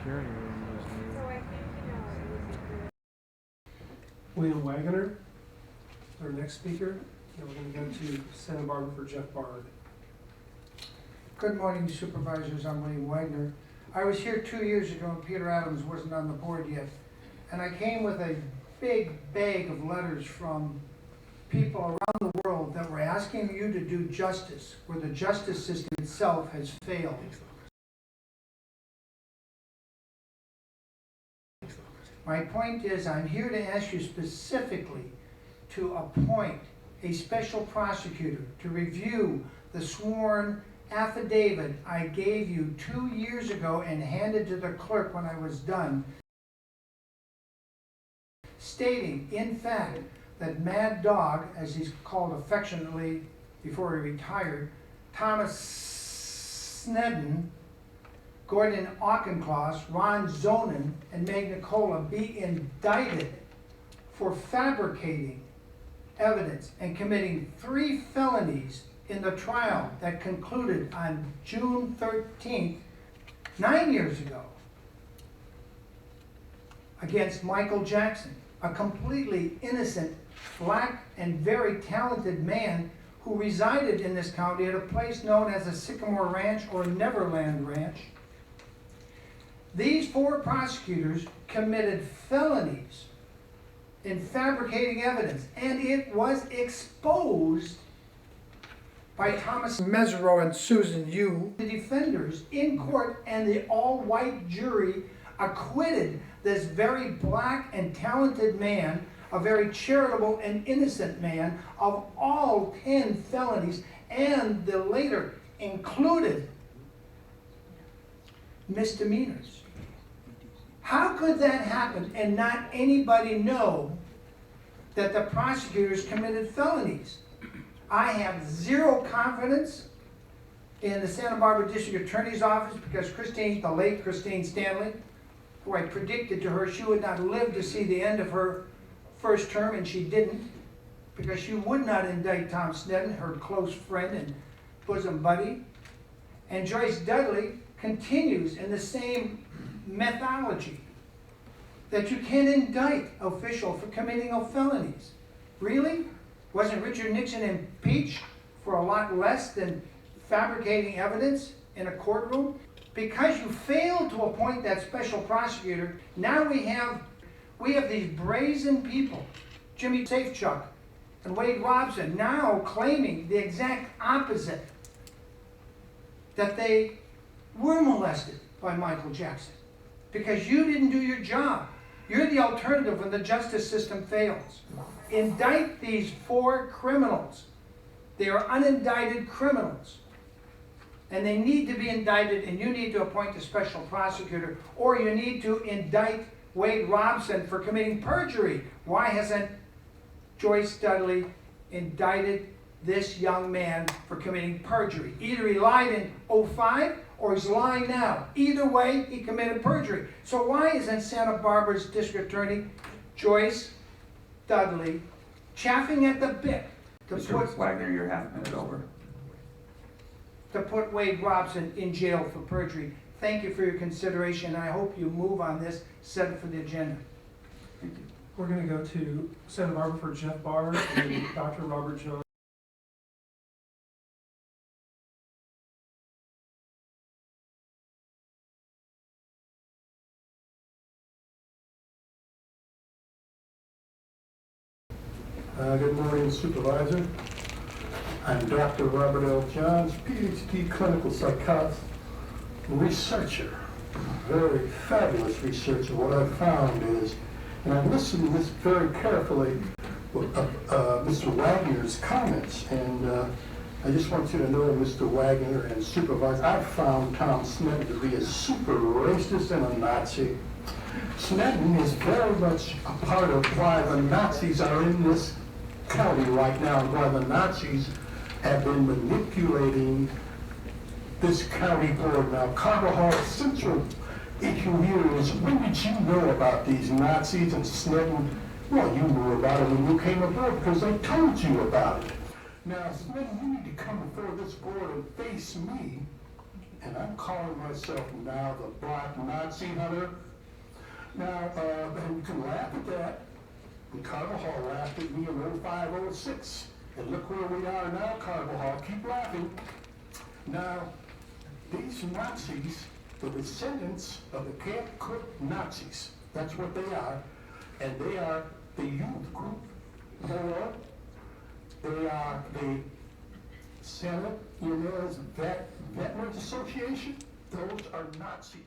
security room was So near. I think, it would be good. William Wagener, our next speaker. And we're going to go to Santa Barbara for Jeff Bard. Good morning, Supervisors. I'm William Wagener. I was here 2 years ago and Peter Adams wasn't on the board yet. And I came with a big bag of letters from people around the world that were asking you to do justice, where the justice system itself has failed. My point is, I'm here to ask you specifically to appoint a special prosecutor to review the sworn affidavit I gave you 2 years ago and handed to the clerk when I was done, stating, in fact, that Mad Dog, as he's called affectionately before he retired, Thomas Sneddon, Gordon Auchincloss, Ron Zonin, and Meg Nicola be indicted for fabricating evidence and committing 3 felonies in the trial that concluded on June 13th, 9 years ago, against Michael Jackson, a completely innocent, black, and very talented man who resided in this county at a place known as the Sycamore Ranch or Neverland Ranch. These 4 prosecutors committed felonies in fabricating evidence, and it was exposed by Thomas Mesereau and Susan Yu. The defenders in court and the all-white jury acquitted this very black and talented man, a very charitable and innocent man, of all 10 felonies, and the later included misdemeanors. How could that happen and not anybody know that the prosecutors committed felonies? I have zero confidence in the Santa Barbara District Attorney's Office because the late Christine Stanley, who I predicted to her she would not live to see the end of her first term, and she didn't, because she would not indict Tom Sneddon, her close friend and bosom buddy. And Joyce Dudley continues in the same methodology that you can't indict official for committing felonies. Really? Wasn't Richard Nixon impeached for a lot less than fabricating evidence in a courtroom? Because you failed to appoint that special prosecutor, now we have these brazen people, Jimmy Safechuck and Wade Robson, now claiming the exact opposite, that they were molested by Michael Jackson because you didn't do your job. You're the alternative when the justice system fails. Indict these 4 criminals. They are unindicted criminals. And they need to be indicted, and you need to appoint a special prosecutor, or you need to indict Wade Robson for committing perjury. Why hasn't Joyce Dudley indicted this young man for committing perjury? Either he lied in 2005 or he's lying now. Either way, he committed perjury. So why isn't Santa Barbara's District Attorney, Joyce Dudley, chaffing at the bit to Mr. Wagener, you're half a minute over. To put Wade Robson in jail for perjury? Thank you for your consideration, and I hope you move on this, set it for the agenda. Thank you. We're going to go to Santa Barbara for Jeff Bard and Dr. Robert Jones. Good morning, Supervisor. I'm Dr. Robert L. Johns, PhD clinical psychologist, researcher, very fabulous researcher. What I've found is, and I listened to this very carefully, Mr. Wagner's comments, and I just want you to know, Mr. Wagner and Supervisor, I found Tom Sneddon to be a super racist and a Nazi. Sneddon is very much a part of why the Nazis are in this county right now, and why the Nazis have been manipulating this county board. Now, Carvajal, central issue here is, when did you know about these Nazis and Sneddon? Well, you knew about it when you came aboard because they told you about it. Now, Sneddon, you need to come before this board and face me and I'm calling myself now the Black Nazi hunter. Now, and you can laugh at that. And Carvajal laughed at me in 05, 06. And look where we are now, Carvajal. Keep laughing. Now, these Nazis, the descendants of the Camp Cook Nazis, that's what they are. And they are the youth group, or they are the Senate, Veterans Association. Those are Nazis.